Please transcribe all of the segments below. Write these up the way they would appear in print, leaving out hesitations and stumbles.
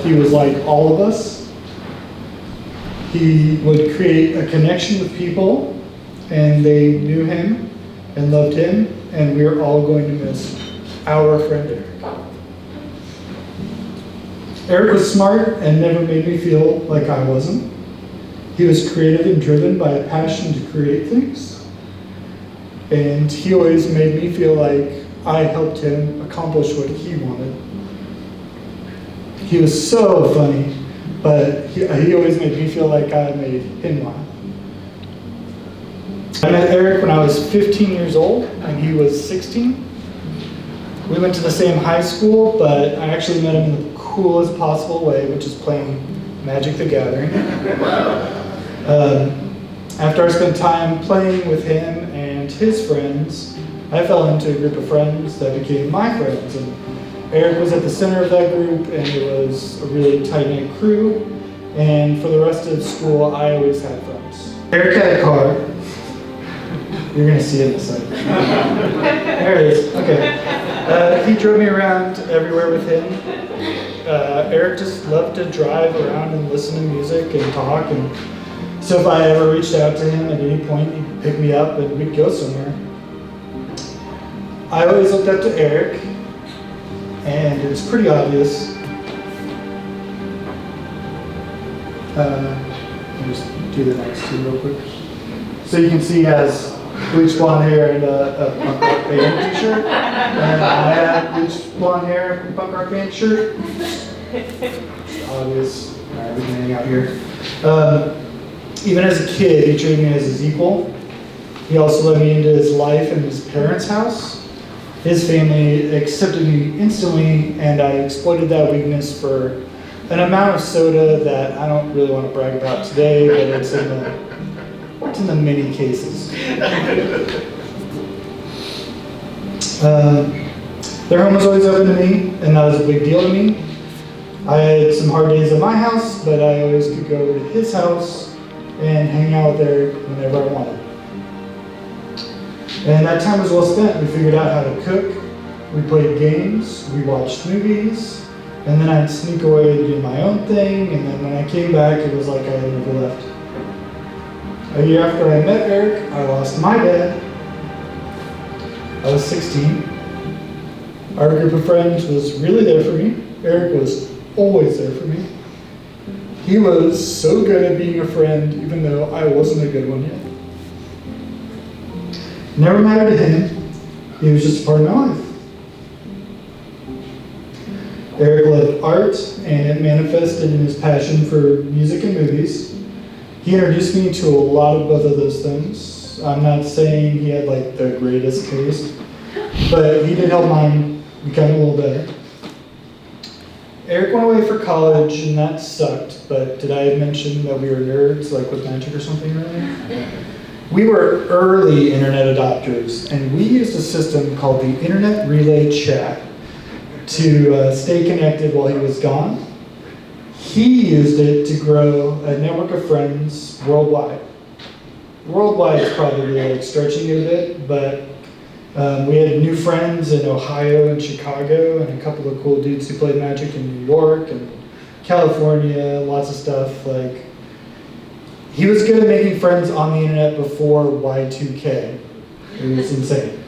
but he was like all of us. He would create a connection with people, and they knew him and loved him, and we are all going to miss our friend Eric. Eric was smart and never made me feel like I wasn't. He was creative and driven by a passion to create things. And he always made me feel like I helped him accomplish what he wanted. He was so funny, but he always made me feel like I made him laugh. I met Eric when I was 15 years old and he was 16. We went to the same high school, but I actually met him in the coolest possible way, which is playing Magic the Gathering. After I spent time playing with him and his friends, I fell into a group of friends that became my friends. And Eric was at the center of that group, and it was a really tight-knit crew. And for the rest of school, I always had friends. Eric had a car. You're going to see it in a second. There it is. Okay. He drove me around everywhere with him. Eric just loved to drive around and listen to music and talk. And so if I ever reached out to him at any point, he'd pick me up and we'd go somewhere. I always looked up to Eric, and it's pretty obvious. I'll just do the next two real quick. So you can see he has bleached blonde hair and a punk rock band t-shirt. And I had bleached blonde hair and punk rock band shirt. Obvious. Alright, we can hang out here. Even as a kid, he treated me as his equal. He also let me into his life in his parents' house. His family accepted me instantly, and I exploited that weakness for an amount of soda that I don't really want to brag about today, but it's in the many cases. Their home was always open to me, and that was a big deal to me. I had some hard days at my house, but I always could go over to his house and hang out there whenever I wanted. And that time was well spent. We figured out how to cook, we played games, we watched movies, and then I'd sneak away to do my own thing, and then when I came back, it was like I had never left. A year after I met Eric, I lost my dad. I was 16. Our group of friends was really there for me. Eric was always there for me. He was so good at being a friend, even though I wasn't a good one yet. Never mattered to him. He was just a part of my life. Eric loved art, and it manifested in his passion for music and movies. He introduced me to a lot of both of those things. I'm not saying he had like the greatest taste, but he did help mine become a little better. Eric went away for college, and that sucked, but did I mention that we were nerds, like with Magic or something earlier? We were early internet adopters, and we used a system called the Internet Relay Chat to stay connected while he was gone. He used it to grow a network of friends worldwide. Worldwide is probably like stretching it a bit, but we had new friends in Ohio and Chicago, and a couple of cool dudes who played Magic in New York and California, lots of stuff. Like, he was good at making friends on the internet before Y2K. It was insane.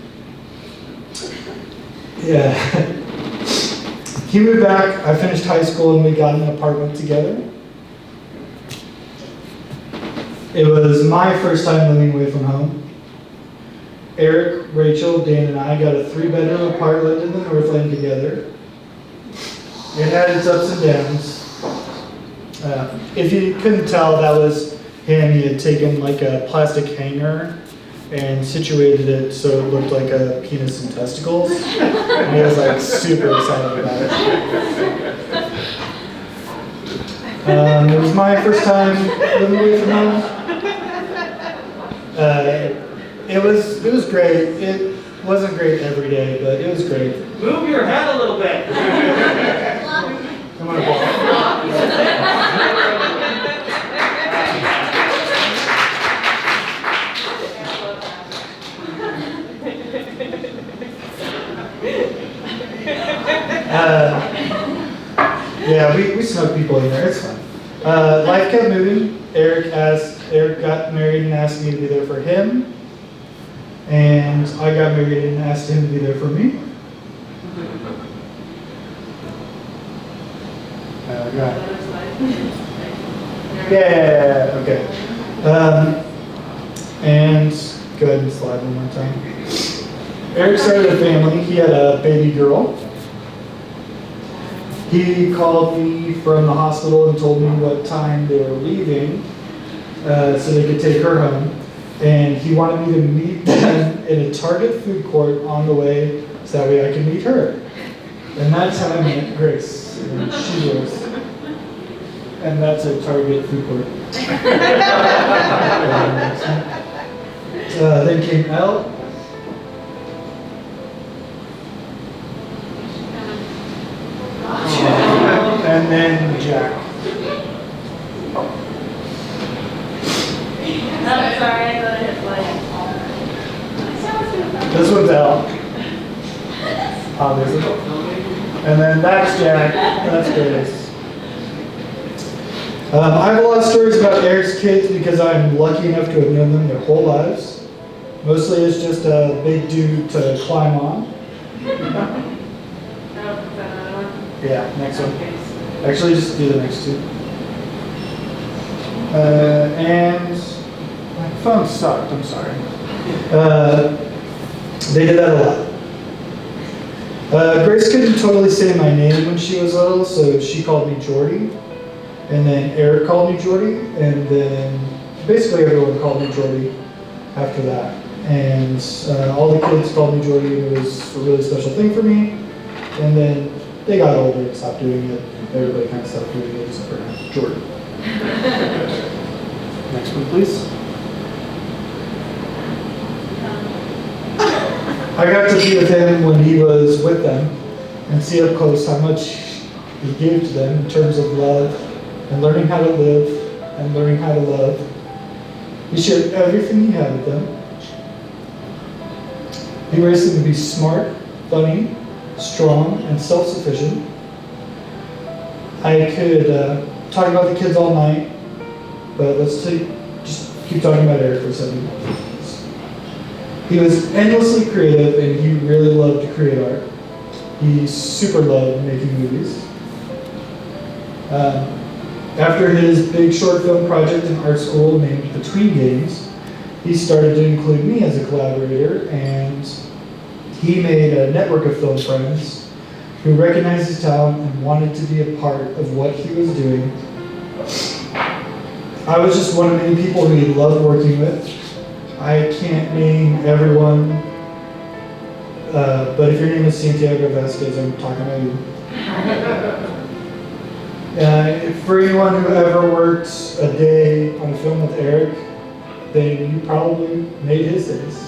Yeah. He moved back, I finished high school, and we got an apartment together. It was my first time living away from home. Eric, Rachel, Dan, and I got a 3-bedroom apartment in the Northland together. It had its ups and downs. If you couldn't tell, that was him. He had taken like a plastic hanger and situated it so it looked like a penis and testicles. And he was like super excited about it. It was my first time living away from home. It was great. It wasn't great every day, but it was great. Move your head a little bit. Come on, Paul. Yeah, we smell snuck people in there. It's fine. Life kept moving. Eric got married and asked me to be there for him. And I got married and asked him to be there for me. Yeah, okay. And go ahead and slide one more time. Eric started a family. He had a baby girl. He called me from the hospital and told me what time they were leaving so they could take her home. And he wanted me to meet them in a Target food court on the way so that way I could meet her. And that's how I met Grace. And she was. And that's a Target food court. Then came Elle. And then Jack. I'm sorry, I thought I hit play. This one's Elle. Obviously. And then that's Jack. That's Grace. I have a lot of stories about Eric's kids because I'm lucky enough to have known them their whole lives. Mostly it's just a big dude to climb on. Yeah, next one. Actually, just do the next two. And my phone sucked, I'm sorry. They did that a lot. Grace couldn't totally say my name when she was little, so she called me Jordy. And then Eric called me Jordy, and then basically everyone called me Jordy after that. And all the kids called me Jordy, and it was a really special thing for me. And then they got older and stopped doing it. Everybody kind of stopped doing it except for Jordy. Next one, please. I got to be with him when he was with them and see up close how much he gave to them in terms of love and learning how to live and learning how to love. He shared everything he had with them. He raised them to be smart, funny, strong, and self-sufficient. I could talk about the kids all night, but let's just keep talking about Eric for a second. He was endlessly creative, and he really loved to create art. He super loved making movies. After his big short film project in art school named Between Games, he started to include me as a collaborator, and he made a network of film friends who recognized his talent and wanted to be a part of what he was doing. I was just one of many people who he loved working with. I can't name everyone, but if your name is Santiago Vasquez, I'm talking about you. For anyone who ever worked a day on a film with Eric, then you probably made his days.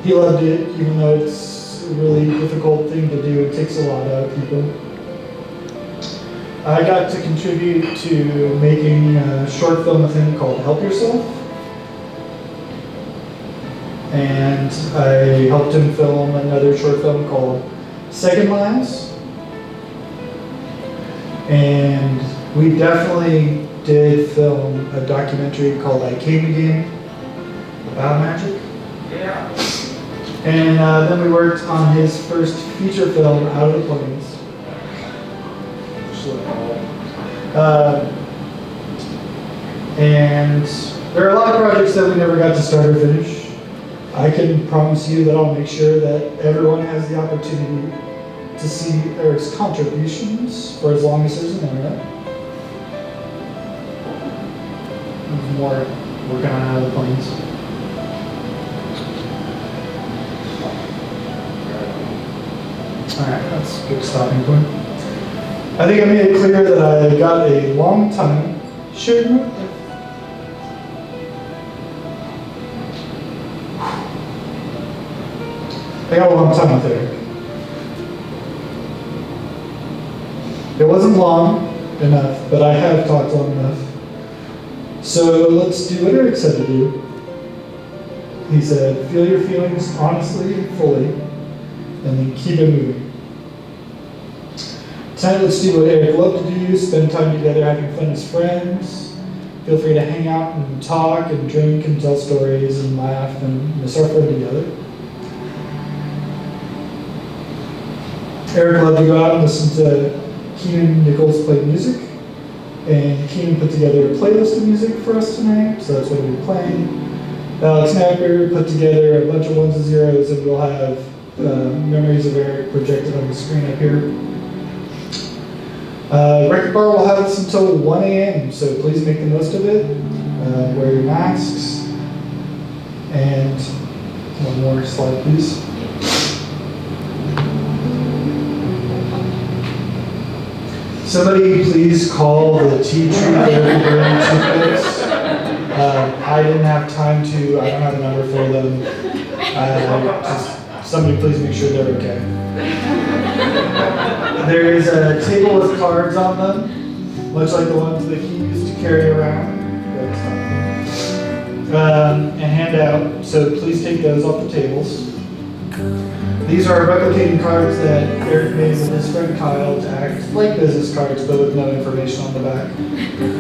He loved it, even though it's a really difficult thing to do. It takes a lot out of people. I got to contribute to making a short film with him called Help Yourself. And I helped him film another short film called Second Lives. And we definitely did film a documentary called I Came Again about magic. Yeah. And then we worked on his first feature film, Out of the Plains. And there are a lot of projects that we never got to start or finish. I can promise you that I'll make sure that everyone has the opportunity to see Eric's contributions for as long as there's an internet. There's more working on Out of the Plains. Alright, that's a good stopping point. I think I made it clear that I got a long time sharing with them. I got a long time with Eric. It wasn't long enough, but I have talked long enough. So let's do what Eric said to do. He said, feel your feelings honestly and fully, and then keep it moving. Tonight, let's do what Eric loved to do, spend time together having fun as friends. Feel free to hang out and talk and drink and tell stories and laugh and miss our friend together. Eric loved to go out and listen to Keenan Nichols play music. And Keenan put together a playlist of music for us tonight, so that's what we'll be playing. Alex Napper put together a bunch of ones and zeros, and we'll have memories of Eric projected on the screen up here. Record Bar will have us until 1 a.m., so please make the most of it. Wear your masks. And one more slide, please. Somebody please call the tea tree burning toothpicks. I didn't have time to, I don't have a number for them. Just somebody please make sure they're okay. There is a table with cards on them, much like the ones that he used to carry around. And hand out, so please take those off the tables. These are replicating cards that Eric made with his friend Kyle to act like business cards, but with no information on the back.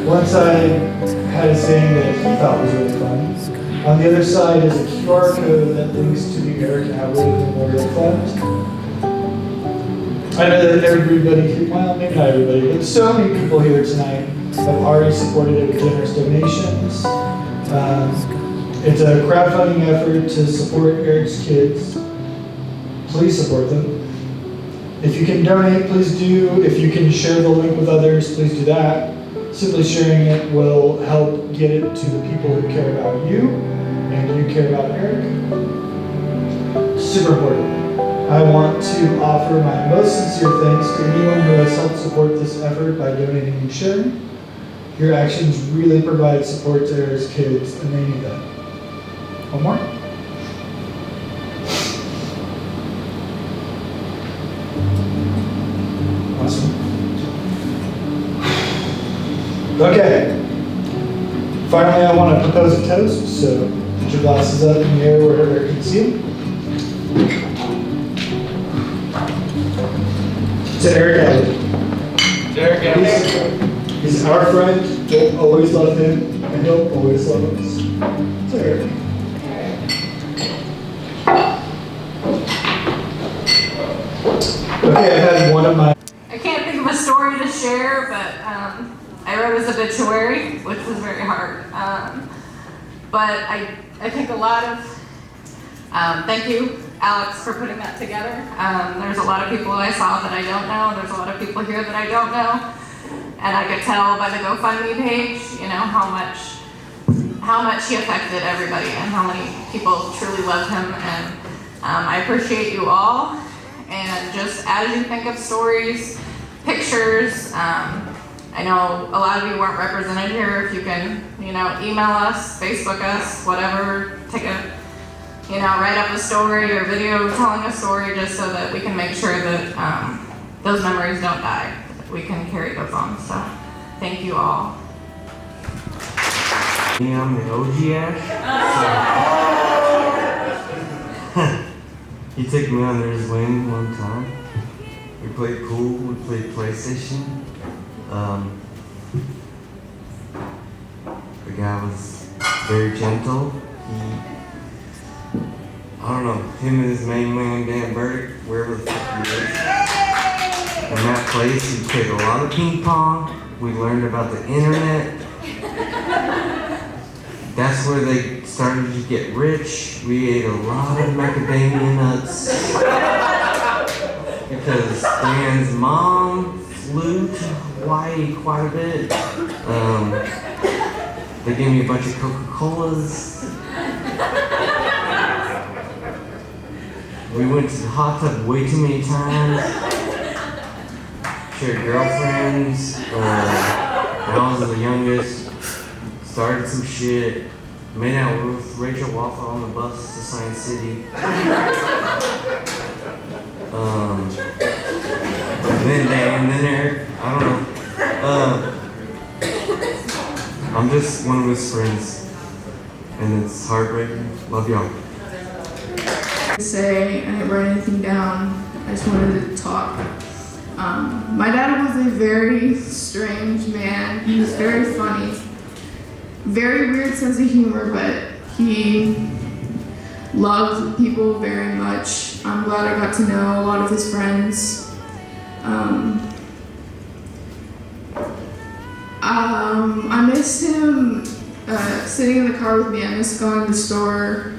One side had a saying that he thought was really fun. On the other side is a QR code that links to the Eric Atwood Memorial Fund. I know that everybody here, well, maybe not everybody, but so many people here tonight have already supported it with generous donations. It's a crowdfunding effort to support Eric's kids. Please support them. If you can donate, please do. If you can share the link with others, please do that. Simply sharing it will help get it to the people who care about you and you care about Eric. Super important. I want to offer my most sincere thanks to anyone who has helped support this effort by donating and sharing. Your actions really provide support to Eric's kids, and they need that. One more. Awesome. Okay. Finally, I want to propose a toast, so put your glasses up in the air where Eric can see them. To Eric Atwood. Eric Atwood. He's our friend. We'll always love him, and he'll always love us. To Eric. Okay, I've had one of my. I can't think of a story to share, but I wrote his obituary, which was very hard. But I think a lot of, thank you, Alex, for putting that together. There's a lot of people I saw that I don't know. There's a lot of people here that I don't know. And I could tell by the GoFundMe page, you know, how much he affected everybody and how many people truly love him. And I appreciate you all. And just as you think of stories, pictures, I know a lot of you weren't represented here. If you can, you know, email us, Facebook us, whatever, write up a story or video telling a story just so that we can make sure that those memories don't die. We can carry those on. So thank you all. I'm the OG Ash. He took me under his wing one time. We played pool, we played PlayStation. The guy was very gentle. I don't know, him and his main man, Dan Burdick, wherever the fuck he is. In that place, we played a lot of ping pong. We learned about the internet. That's where they started to get rich. We ate a lot of macadamia nuts. Because Dan's mom flew to Hawaii quite a bit. They gave me a bunch of Coca-Colas. We went to the hot tub way too many times. Shared girlfriends. When I was the youngest, started some shit. Made out with Rachel Waffle on the bus to Science City. Then Dan, then Eric. I don't know. I'm just one of his friends, and it's heartbreaking. Love y'all. Say, I didn't write anything down. I just wanted to talk. My dad was a very strange man. He was very funny, very weird sense of humor, but he loved people very much. I'm glad I got to know a lot of his friends. I miss him sitting in the car with me. I miss going to the store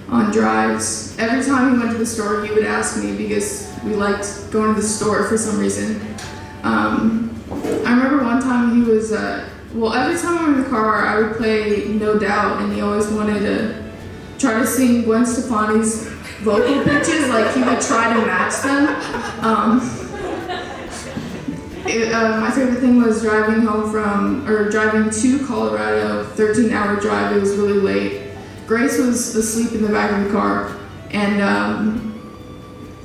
on drives. Every time he went to the store, he would ask me because we liked going to the store for some reason. I remember one time he was, every time we were in the car, I would play No Doubt, and he always wanted to try to sing Gwen Stefani's vocal pitches, like he would try to match them. My favorite thing was driving to Colorado, 13-hour drive. It was really late. Grace was asleep in the back of the car, and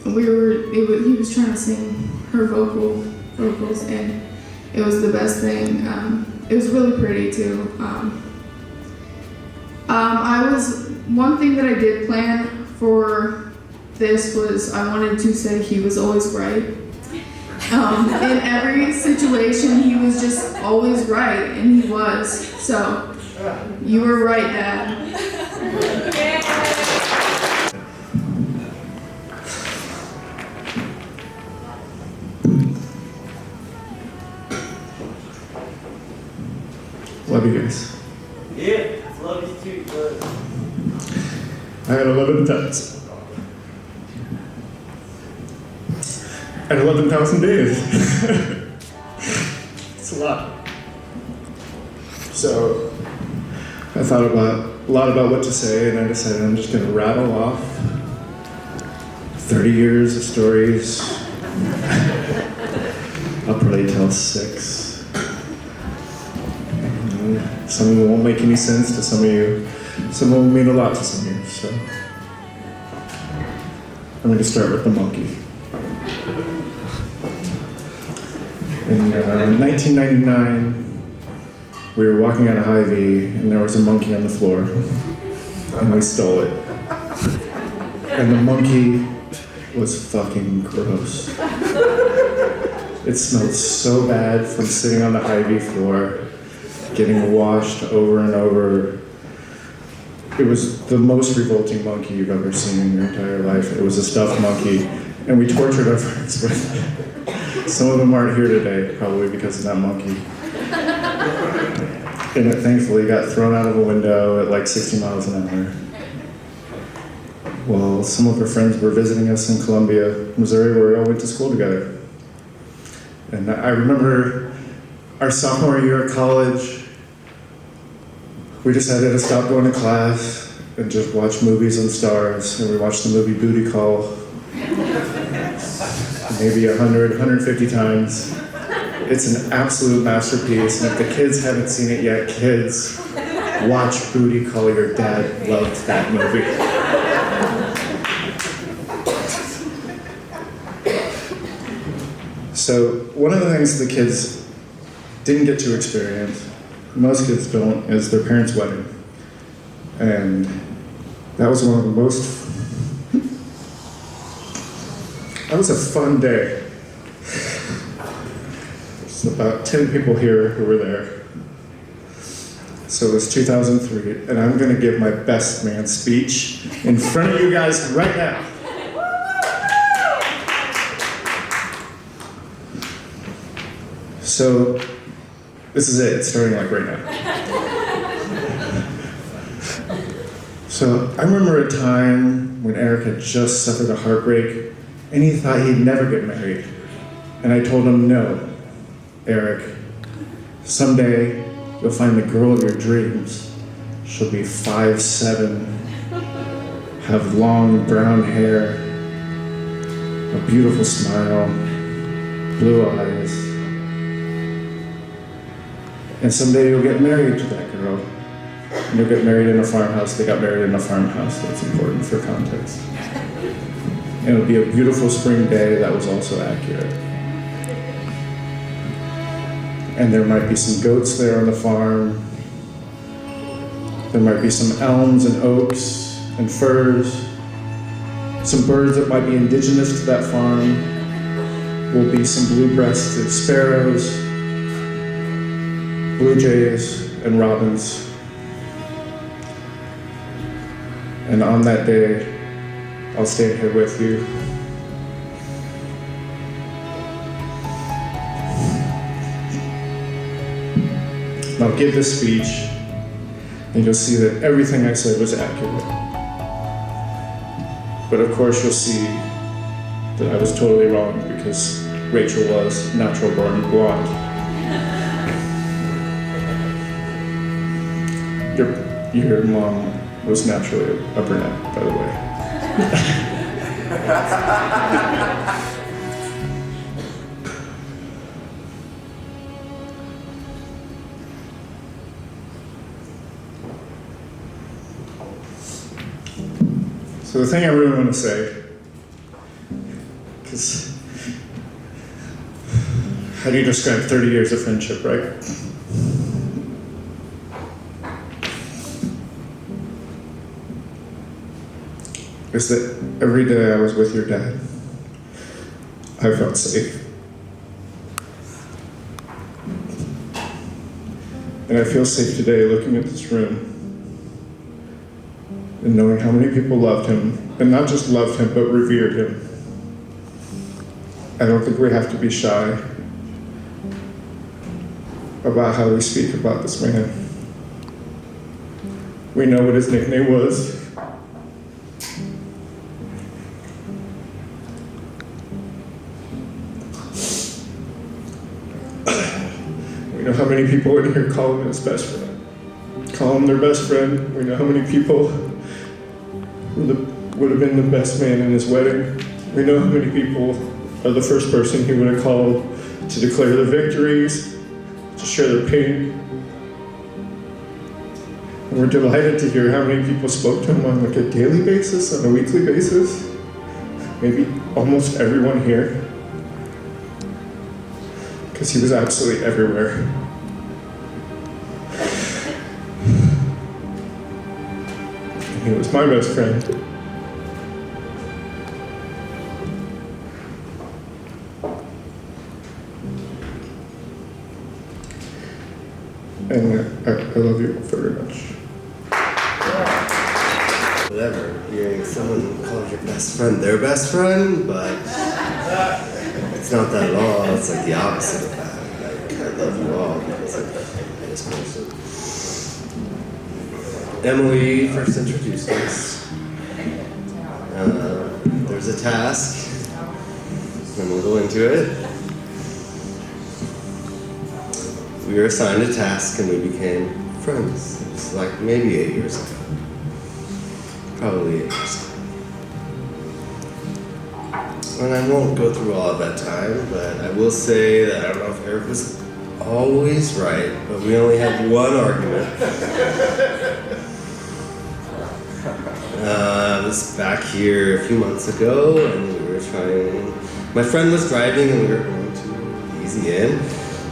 he was trying to sing her vocals, and it was the best thing. It was really pretty too. One thing that I did plan for this was I wanted to say he was always right. In every situation, he was just always right, and he was. So, you were right, Dad. Love you guys. Yeah, love you too, bud. I had 11 times. And 11,000 days. It's a lot. So I thought a lot about what to say, and I decided I'm just going to rattle off 30 years of stories. I'll probably tell 6. Some of them won't make any sense to some of you. Some will mean a lot to some of you. So I'm going to start with the monkey. In 1999, we were walking on a Hy-Vee, and there was a monkey on the floor, and we stole it. And the monkey was fucking gross. It smelled so bad from sitting on the Hy-Vee floor, getting washed over and over. It was the most revolting monkey you've ever seen in your entire life. It was a stuffed monkey, and we tortured our friends with it. Some of them aren't here today, probably because of that monkey. And it thankfully got thrown out of a window at like 60 miles an hour. Well, some of our friends were visiting us in Columbia, Missouri, where we all went to school together. And I remember our sophomore year of college, we decided to stop going to class and just watch movies on Stars. And we watched the movie Booty Call maybe 100, 150 times. It's an absolute masterpiece, and if the kids haven't seen it yet, kids, watch Booty Call. Your dad loved that movie. So one of the things the kids didn't get to experience, most kids don't, is their parents' wedding. And that was one of the most that was a fun day. There's about 10 people here who were there. So it was 2003, and I'm gonna give my best man speech in front of you guys right now. So this is it, it's starting like right now. So I remember a time when Eric had just suffered a heartbreak, and he thought he'd never get married. And I told him, no, Eric, someday you'll find the girl of your dreams. She'll be 5'7", have long brown hair, a beautiful smile, blue eyes. And someday you'll get married to that girl. And you'll get married in a farmhouse. They got married in a farmhouse. That's important for context. And it'll be a beautiful spring day that was also accurate. And there might be some goats there on the farm. There might be some elms and oaks and firs. Some birds that might be indigenous to that farm. will be some blue-breasted sparrows, blue jays, and robins. And on that day, I'll stand here with you. And I'll give this speech, and you'll see that everything I said was accurate. But of course, you'll see that I was totally wrong because Rachel was natural born blonde. Your mom was naturally a brunette, by the way. So the thing I really want to say, because how do you describe 30 years of friendship, right? Is that every day I was with your dad, I felt safe. And I feel safe today looking at this room and knowing how many people loved him, and not just loved him, but revered him. I don't think we have to be shy about how we speak about this man. We know what his nickname was. We know how many people in here call him his best friend. Call him their best friend. We know how many people would have been the best man in his wedding. We know how many people are the first person he would have called to declare the victories, to share their pain. And we're delighted to hear how many people spoke to him on like a daily basis, on a weekly basis. Maybe almost everyone here. Because he was absolutely everywhere. And he was my best friend. And I love you all very much. Whatever, hearing someone call your best friend their best friend, but it's not that at all. It's like the opposite of that. Like, I love you all because of this person. Emily first introduced us. There's a task, and we'll go into it. We were assigned a task and we became friends. It was like maybe 8 years ago. Probably 8 years ago. And I won't go through all of that time, but I will say that I don't know if Eric was always right, but we only had one argument. It was back here a few months ago, and we were trying. My friend was driving, and we were going to easy in.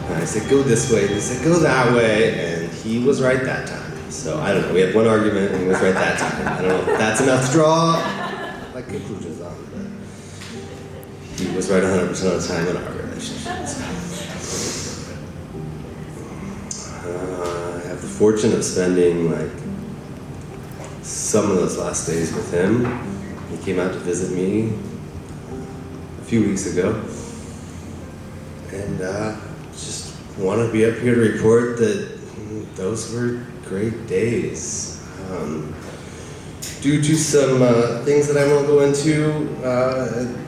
And I said, go this way, and he said, go that way, and he was right that time. So I don't know, we had one argument, and he was right that time. I don't know if that's enough to draw like conclusions on, but he was right 100% of the time in our relationship. I have the fortune of spending like some of those last days with him. He came out to visit me a few weeks ago, and just want to be up here to report that those were great days. Due to some things that I won't go into,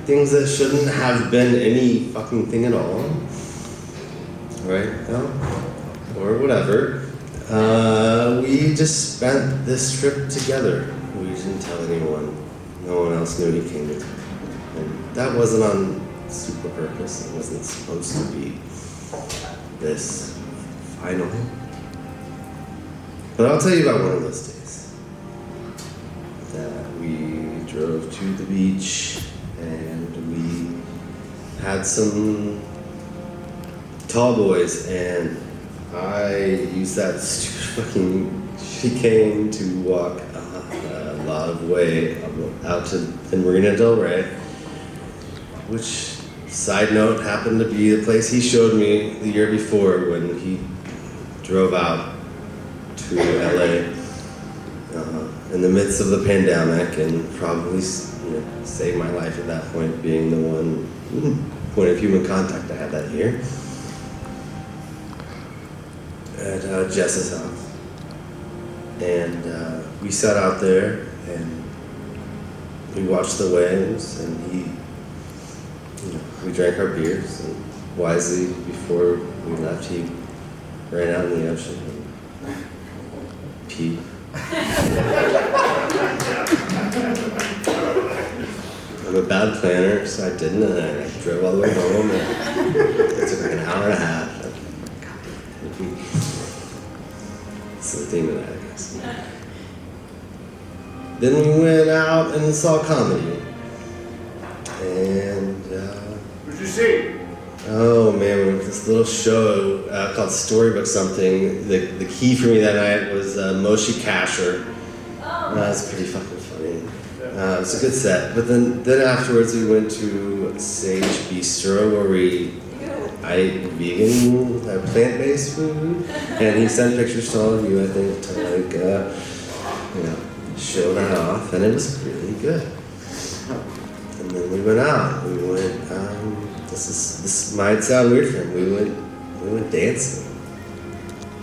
things that shouldn't have been any fucking thing at all, right? No? Or whatever. We just spent this trip together. We didn't tell anyone. No one else knew he came with me. And that wasn't on super purpose. It wasn't supposed to be this final. But I'll tell you about one of those days. That we drove to the beach and we had some tall boys, and I used that stupid fucking chicane to walk a lot of way out to the Marina Del Rey, which Side note happened to be the place he showed me the year before when he drove out to LA in the midst of the pandemic, and probably saved my life at that point, being the one point of human contact I had that year at Jess's house. And we sat out there and we watched the waves, and we drank our beers, and wisely before we left he ran out in the ocean and peed. I'm a bad planner, so I didn't, and I drove all the way home, and it took like an hour and a half. It's the theme of that, I guess. Then we went out and saw comedy. And, What'd you see? oh man, this little show called Storybook Something. The key for me that night was Moshe Kasher. That was pretty fucking funny. It was a good set. But then afterwards we went to Sage Bistro where we ate vegan, plant-based food. And he sent pictures to all of you, I think, to like, show that off. And it was really good. And then we went out. We went, this might sound weird for him. We went dancing.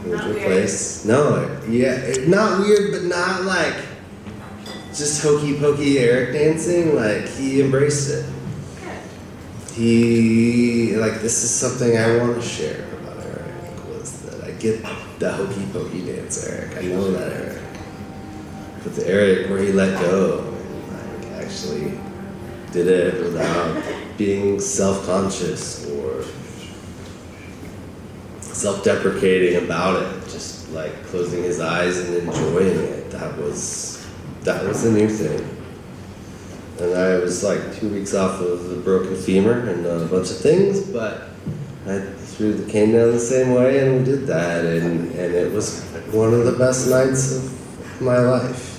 We went to a place. No, yeah, not weird, but not like just hokey pokey Eric dancing. Like he embraced it. He this is something I want to share about Eric, was that I get the hokey pokey dance Eric. I know that Eric, but the Eric where he let go and actually did it without being self-conscious or self-deprecating about it, just like closing his eyes and enjoying it. That was the new thing. And I was like 2 weeks off of the broken femur and a bunch of things, but I threw the cane down the same way and we did that, and it was one of the best nights of my life.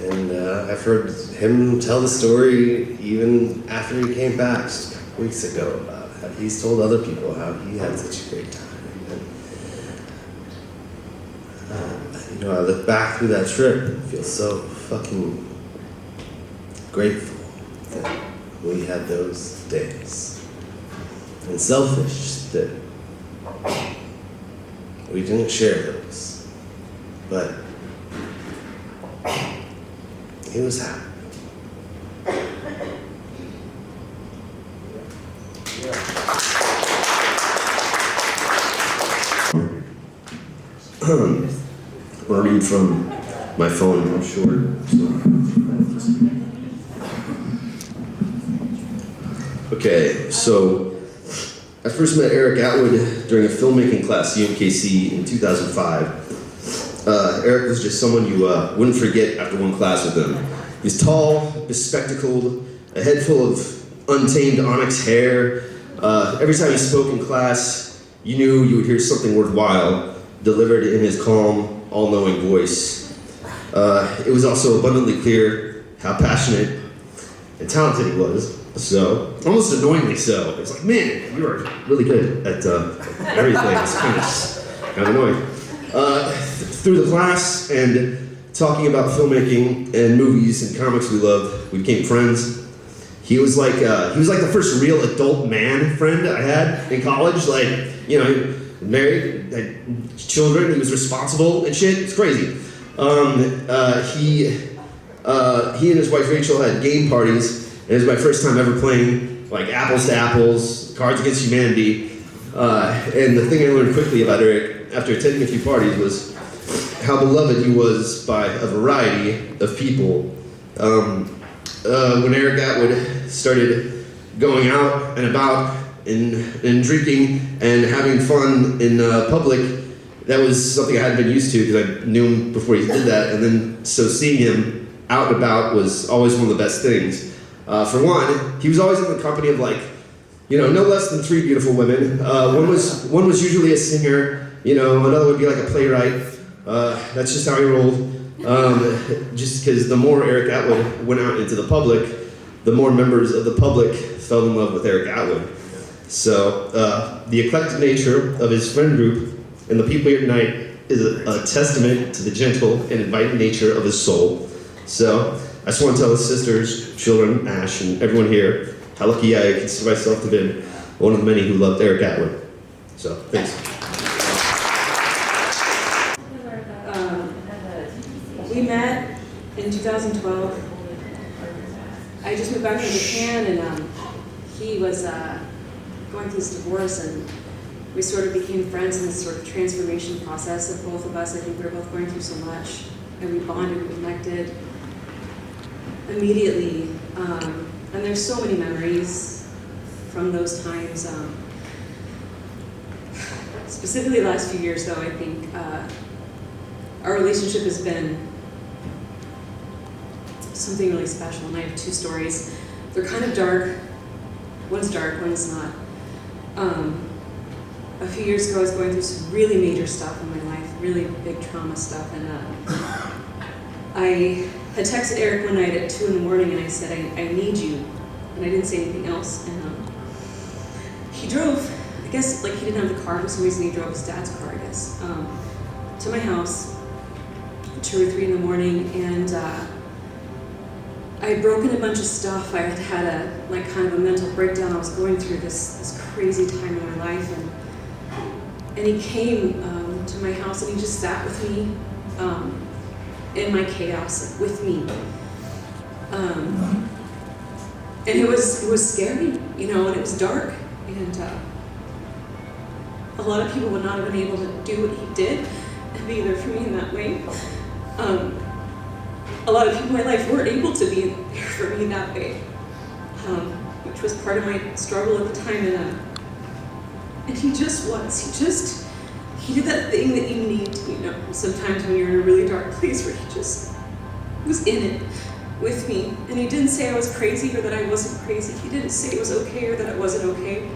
And I've heard him tell the story even after he came back just a couple weeks ago about how he's told other people how he had such a great time. And, I look back through that trip and feel so fucking grateful that we had those days. And selfish that we didn't share those. But he was happy. I'll read from my phone, I'm short. Okay, so I first met Eric Atwood during a filmmaking class at UMKC in 2005. Eric was just someone you wouldn't forget after one class with him. He was tall, bespectacled, a head full of untamed onyx hair. Every time he spoke in class, you knew you would hear something worthwhile delivered in his calm, all-knowing voice. It was also abundantly clear how passionate and talented he was. So, almost annoyingly so. It's like, man, you are really good at everything. It's kind of annoying. Through the class and talking about filmmaking and movies and comics we loved, we became friends. He was like the first real adult man friend I had in college. He married, had children, he was responsible and shit. It's crazy. He and his wife Rachel had game parties. It was my first time ever playing like apples to apples, Cards Against Humanity. And the thing I learned quickly about Eric after attending a few parties was how beloved he was by a variety of people. When Eric Atwood started going out and about and drinking and having fun in public, that was something I hadn't been used to because I knew him before he did that. And then so seeing him out and about was always one of the best things. For one, he was always in the company of no less than 3 beautiful women. One was usually a singer, another would be like a playwright. That's just how he rolled. Just because the more Eric Atwood went out into the public, the more members of the public fell in love with Eric Atwood. So the eclectic nature of his friend group and the people here tonight is a testament to the gentle and inviting nature of his soul. So I just want to tell his sisters, children, Ash, and everyone here how lucky I consider myself to have been one of the many who loved Eric Atwood. So, thanks. We met in 2012. I just moved back from Japan, and he was going through his divorce, and we sort of became friends in this sort of transformation process of both of us. I think we were both going through so much, and we bonded, we connected immediately. And there's so many memories from those times. Specifically the last few years, though, I think our relationship has been something really special, and I have two stories. They're kind of dark. One's dark, one's not. A few years ago, I was going through some really major stuff in my life, really big trauma stuff, and I had texted Eric one night at 2 in the morning, and I said, I need you, and I didn't say anything else. And he drove, I guess, like he didn't have the car for some reason. He drove his dad's car, I guess, to my house at 2 or 3 in the morning, and I had broken a bunch of stuff. I had had a like kind of a mental breakdown. I was going through this crazy time in my life, and he came to my house, and he just sat with me in my chaos, like, with me. And it was scary, you know, and it was dark, and a lot of people would not have been able to do what he did and be there for me in that way. A lot of people in my life weren't able to be there for me that way, which was part of my struggle at the time. And he just was. He did that thing that you need, you know, sometimes when you're in a really dark place, where he just was in it with me. And he didn't say I was crazy or that I wasn't crazy. He didn't say it was okay or that it wasn't okay.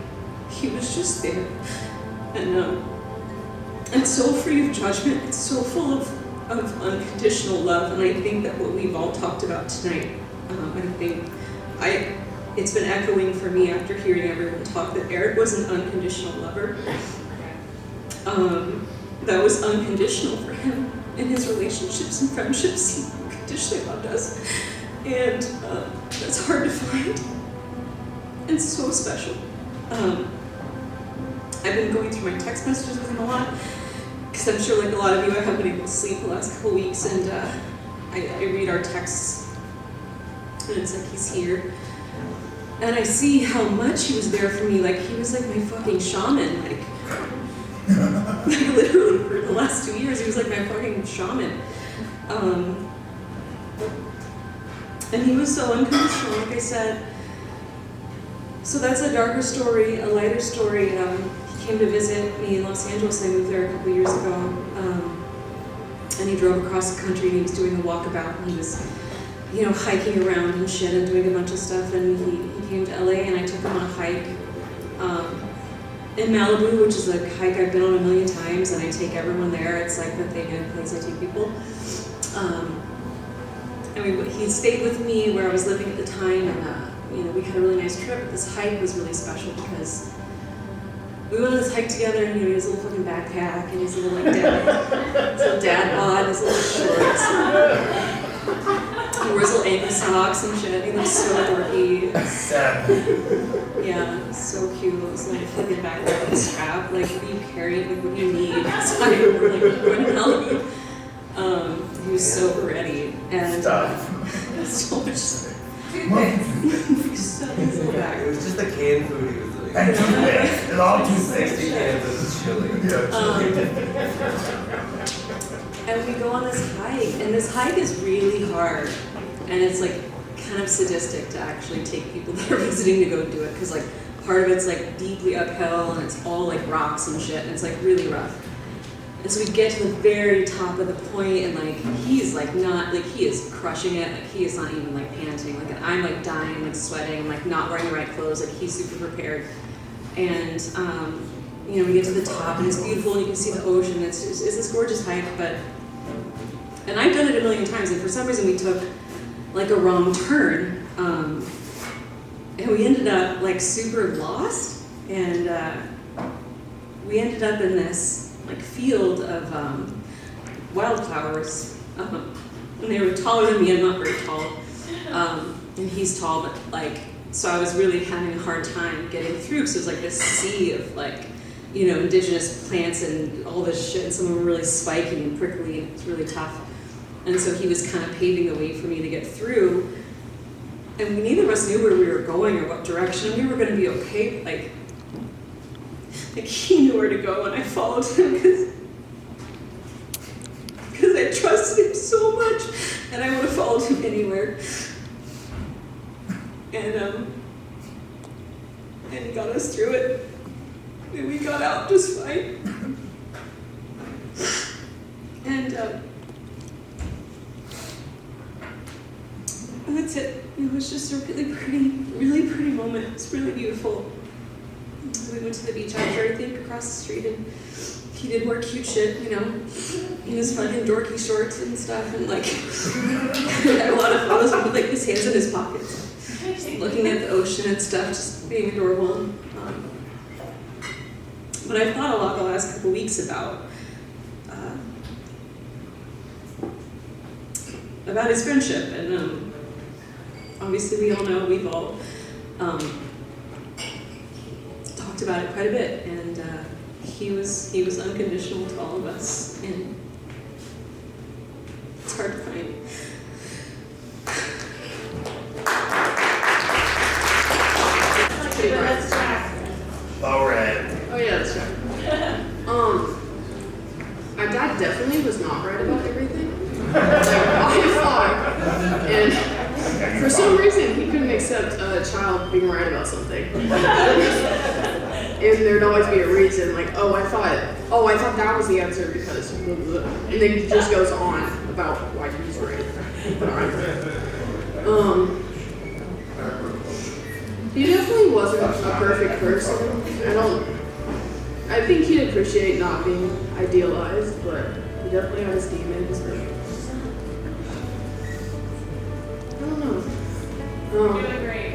He was just there. And so free of judgment. It's so full of unconditional love. And I think that what we've all talked about tonight, it's been echoing for me after hearing everyone talk, that Eric was an unconditional lover. That was unconditional for him in his relationships and friendships. He unconditionally loved us. And that's hard to find. And so special. I've been going through my text messages with him a lot, because I'm sure, like a lot of you, I haven't been able to sleep the last couple weeks, and I read our texts, and it's like he's here. And I see how much he was there for me. Like, he was like my fucking shaman. Like literally for the last 2 years, he was like my fucking shaman. And he was so unconditional, like I said. So that's a darker story. A lighter story. He came to visit me in Los Angeles. I moved there a couple years ago. And he drove across the country, and he was doing a walkabout, and he was, you know, hiking around and shit and doing a bunch of stuff. And he came to LA, and I took him on a hike in Malibu, which is a hike I've been on a million times, and I take everyone there. It's like the thing in place I take people. And he stayed with me where I was living at the time, and you know, we had a really nice trip. This hike was really special because we went on this hike together, and you know, he has a little fucking backpack, and his little like dad bod, his little shorts. He wears little ankle socks and shit. He looks so dorky. Yeah, so cute. It was like fucking backpack with a strap. Like, what do you carry? Like, what do you need? So I remember like going to Malibu. He was so ready, and so much. It was just the canned food he was doing. It's all too thick. 60 cans of chili. And we go on this hike, and this hike is really hard, and it's like kind of sadistic to actually take people that are visiting to go do it, because like part of it's like deeply uphill, and it's all like rocks and shit, and it's like really rough. And so we get to the very top of the point, and like he's like not, like he is crushing it, like he is not even like panting, like, and I'm like dying, like sweating, I'm like not wearing the right clothes, like he's super prepared. And you know, we get to the top, and it's beautiful, and you can see the ocean. It's this gorgeous hike, and I've done it a million times, and for some reason we took like a wrong turn. And And we ended up like super lost, and we ended up in this like field of wildflowers. And they were taller than me. I'm not very tall, and he's tall, but like, so I was really having a hard time getting through because it was like this sea of like, you know, indigenous plants and all this shit. And some of them were really spiky and prickly, and it's really tough. And so he was kind of paving the way for me to get through. And neither of us knew where we were going or what direction. We were going to be okay, but like he knew where to go, and I followed him because I trusted him so much, and I would have followed him anywhere. And he got us through it, and we got out just fine. And that's it. It was just a really pretty moment. It was really beautiful. We went to the beach after, I think, across the street, and he did more cute shit, you know, in his fucking dorky shorts and stuff, and like, we had a lot of photos with like his hands in his pockets, looking at the ocean and stuff, just being adorable. But I've thought a lot the last couple weeks about his friendship, and obviously we all know, we've all talked about it quite a bit, and he was unconditional to all of us, and it's hard to find. All right. Oh yeah, that's right. My dad definitely was not right about everything. Like, and for some reason he couldn't accept a child being right about something. And there'd always be a reason, like, oh, I thought that was the answer because, blah, blah, blah. And then he just goes on about why he's right. He definitely wasn't a perfect person. I think he'd appreciate not being idealized, but he definitely had his demons. I don't know. You're doing great.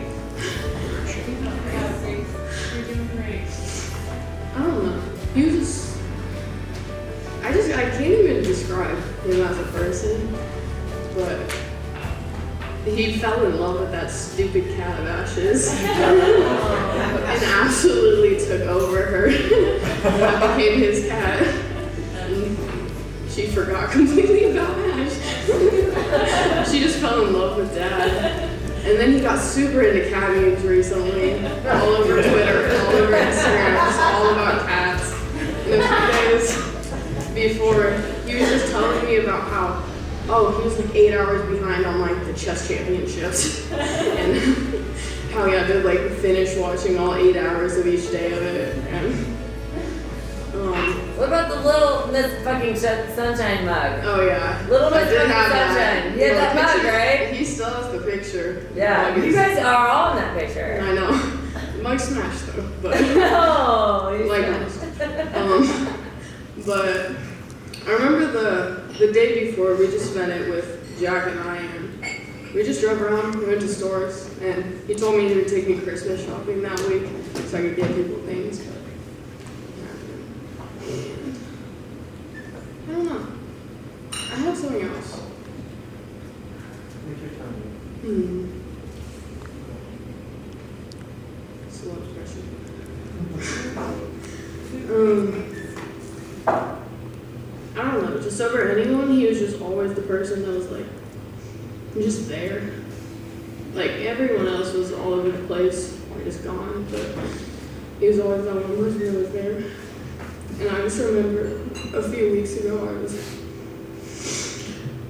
You're doing great. I don't know. He was just, I can't even describe him as a person, but he fell in love with that stupid cat of Ash's and absolutely took over her. That became his cat. And she forgot completely about Ash. She just fell in love with Dad. And then he got super into cat memes recently, all over Twitter, all over Instagram, just all about cats. And a few days before, he was just telling me about how, he was like 8 hours behind on like the chess championships. And how he had to like finish watching all 8 hours of each day of it. And, what about the little Miss fucking Sunshine mug? oh yeah. Little Miss I did fucking have that. Sunshine. You had that mug, Picture. right? He still has the picture. Yeah. You guys are all in that picture. I know. Mug smashed though, but No. like but I remember the day before we just spent it with Jack and I, and we just drove around, we went to stores, and he told me he would take me Christmas shopping that week so I could get people things. But I don't know. I have something else. It's a lot of pressure. I don't know, just over anyone, he was just always the person that was like, just there. Like, everyone else was all over the place, or just gone, but he was always the one who was really there. And I just remember a few weeks ago, I was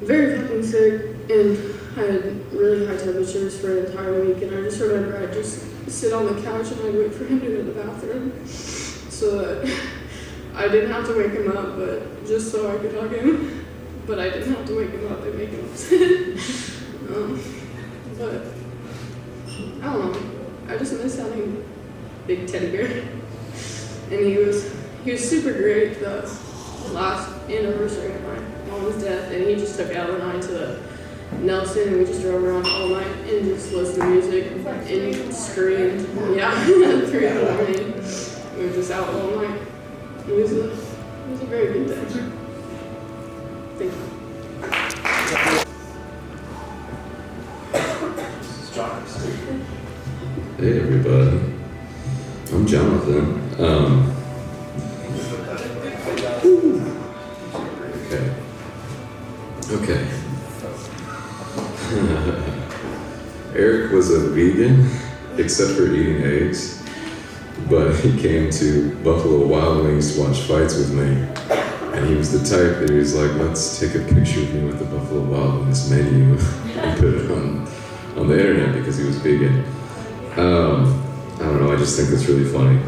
very fucking sick, and I had really high temperatures for an entire week, and I just remember I'd just sit on the couch and I'd wait for him to go to the bathroom, so that I didn't have to wake him up, but just so I could hug him. But I didn't have to wake him up and make him upset. But I don't know. I just miss having big teddy bear. And he was super great the last anniversary of my mom's death, and he just took Ella and I to the Nelson, and we just drove around all night and just listened to music and screamed. Yeah, 3 in the morning. We were just out all night. It was a very good day. Thank you. Hey everybody, I'm Jonathan. Okay. Eric was a vegan, except for eating eggs, but he came to Buffalo Wild Wings to watch fights with me, and he was the type that he was like, let's take a picture of me with the Buffalo Wild Wings menu and put it on the internet because he was vegan. I don't know, I just think that's really funny.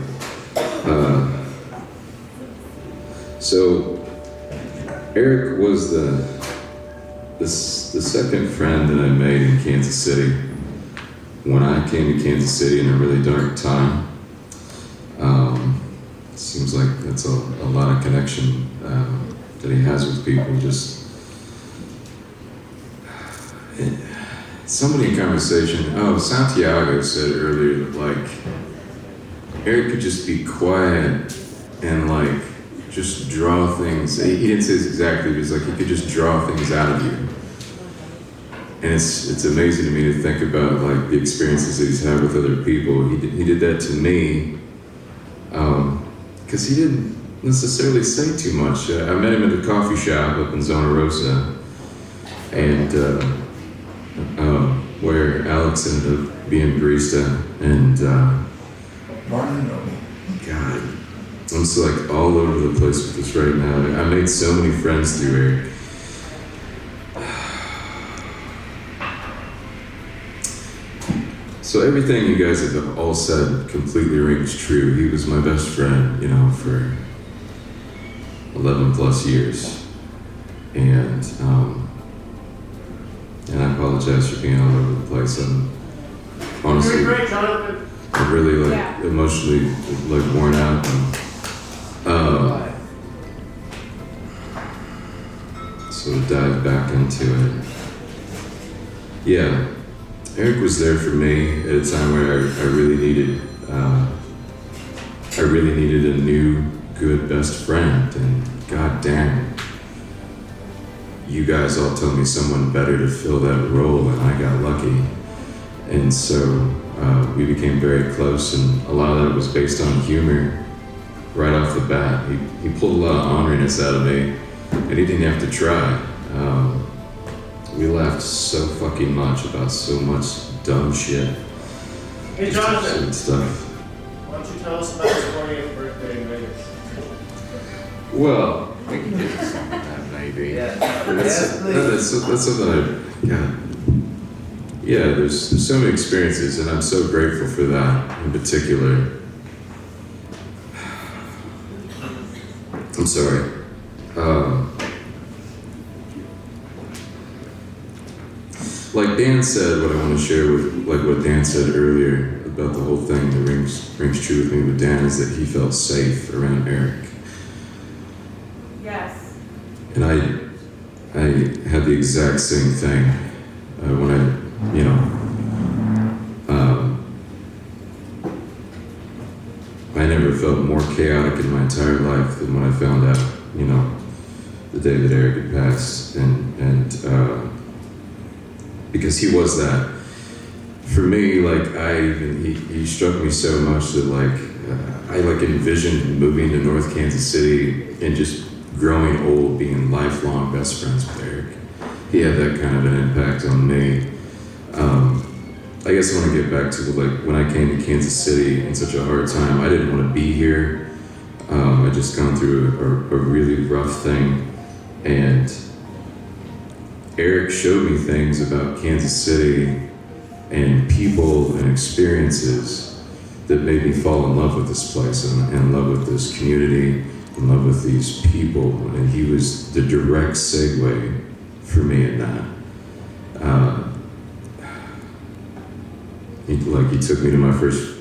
So Eric was the second friend that I made in Kansas City when I came to Kansas City in a really dark time. Seems like that's a lot of connection that he has with people. Just somebody in conversation, Santiago said earlier that like Eric could just be quiet and like just draw things. He didn't say this exactly, but he was like he could just draw things out of you. And it's amazing to me to think about like the experiences that he's had with other people. He did that to me because he didn't necessarily say too much. I met him at a coffee shop up in Zona Rosa, and where Alex ended up being barista, and God, I'm just like all over the place with this right now. I made so many friends through Eric. So everything you guys have all said completely rings true. He was my best friend, you know, for 11 plus years. And I apologize for being all over the place. I'm honestly, I'm really like emotionally like worn out. And, so to dive back into it. Yeah. Eric was there for me at a time where I really needed a new good best friend, and god damn, you guys all told me someone better to fill that role, and I got lucky. And so we became very close, and a lot of that was based on humor right off the bat. He pulled a lot of honoriness out of me, and he didn't have to try. We laughed so fucking much about so much dumb shit. Hey Jonathan, stuff. why don't you tell us about his 40th birthday in Vegas? Well, we can get to some of that maybe. Yeah. That's something there's so many experiences, and I'm so grateful for that in particular. I'm sorry. Like Dan said, what I want to share with, like what Dan said earlier about the whole thing that rings true with me with Dan is that he felt safe around Eric. Yes. And I had the exact same thing when I never felt more chaotic in my entire life than when I found out, the day that Eric had passed, and because he was that. For me, like he struck me so much that I envisioned moving to North Kansas City and just growing old, being lifelong best friends with Eric. He had that kind of an impact on me. I guess I want to get back to when I came to Kansas City in such a hard time. I didn't want to be here. I just gone through a really rough thing, and Eric showed me things about Kansas City and people and experiences that made me fall in love with this place and in love with this community, in love with these people, and he was the direct segue for me in that. He took me to my first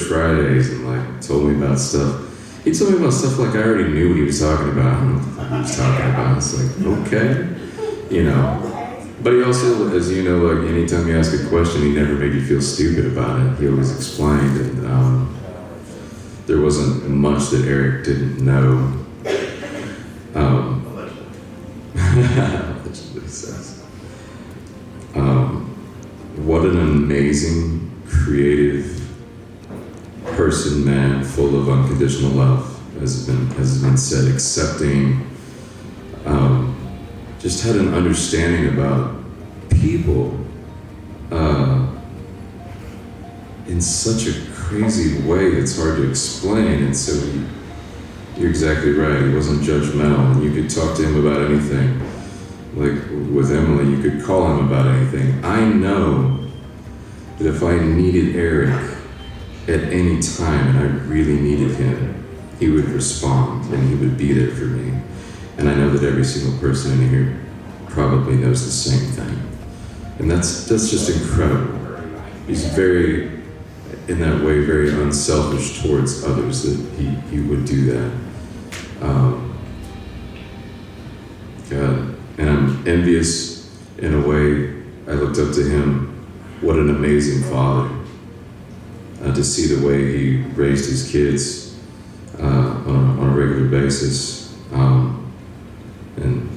Fridays and told me about stuff. He told me about stuff I already knew what he was talking about. I don't know what he was talking about. It's okay, But he also, as you know, like anytime you ask a question, he never made you feel stupid about it. He always explained, and there wasn't much that Eric didn't know. Allegedly says. What an amazing, creative person, man, full of unconditional love, has been said, accepting, just had an understanding about people in such a crazy way it's hard to explain. And so you're exactly right, he wasn't judgmental, and you could talk to him about anything. Like with Emily, you could call him about anything. I know that if I needed Eric at any time and I really needed him, he would respond and he would be there for me. And I know that every single person in here probably knows the same thing. And that's just incredible. He's very, in that way, very unselfish towards others, that he would do that. God. And I'm envious in a way. I looked up to him. What an amazing father. To see the way he raised his kids on a regular basis. And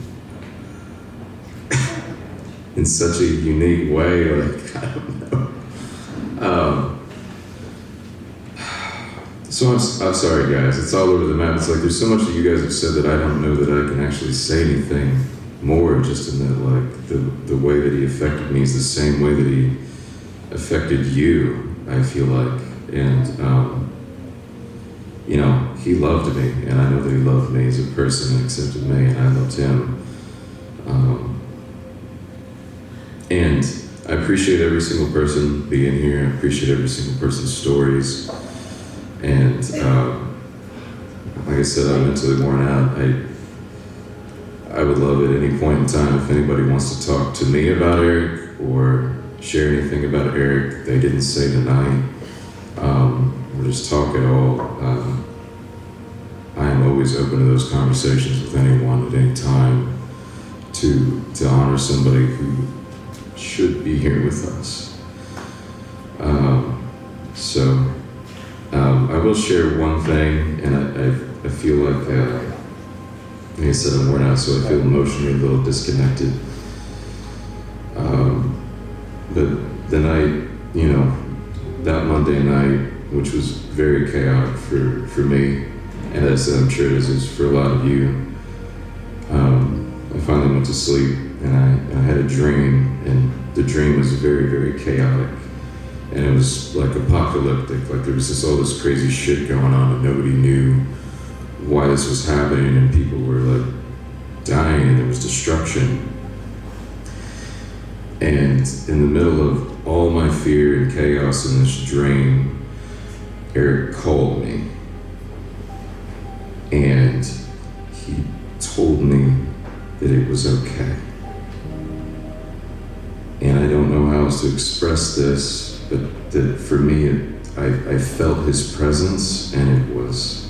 in such a unique way, like, I don't know. So I'm sorry, guys. It's all over the map. It's like there's so much that you guys have said that I don't know that I can actually say anything more, just in that, like, the way that he affected me is the same way that he affected you, I feel like. And, you know, he loved me, and I know that he loved me as a person and accepted me, and I loved him. And I appreciate every single person being here. I appreciate every single person's stories. And like I said, I'm mentally worn out. I would love at any point in time if anybody wants to talk to me about Eric or share anything about Eric they didn't say tonight, or just talk at all. I am always open to those conversations with anyone at any time to honor somebody who should be here with us. I will share one thing, and I feel like I said, I'm worn out, so I feel emotionally a little disconnected. But the night, you know, that Monday night, which was very chaotic for me, and as I'm sure it is for a lot of you, I finally went to sleep, and I had a dream, and the dream was very, very chaotic. And it was like apocalyptic, like there was all this crazy shit going on, and nobody knew why this was happening, and people were like dying, and there was destruction. And in the middle of all my fear and chaos in this dream, Eric called me, and he told me that it was okay. And I don't know how else to express this, but that for me, I felt his presence, and it was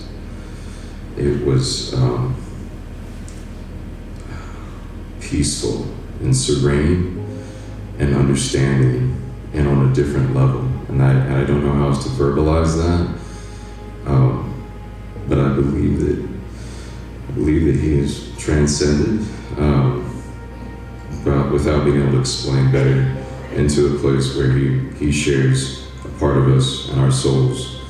peaceful and serene and understanding and on a different level. And I don't know how else to verbalize that, but I believe that he is transcended, but without being able to explain better, into a place where he shares a part of us and our souls,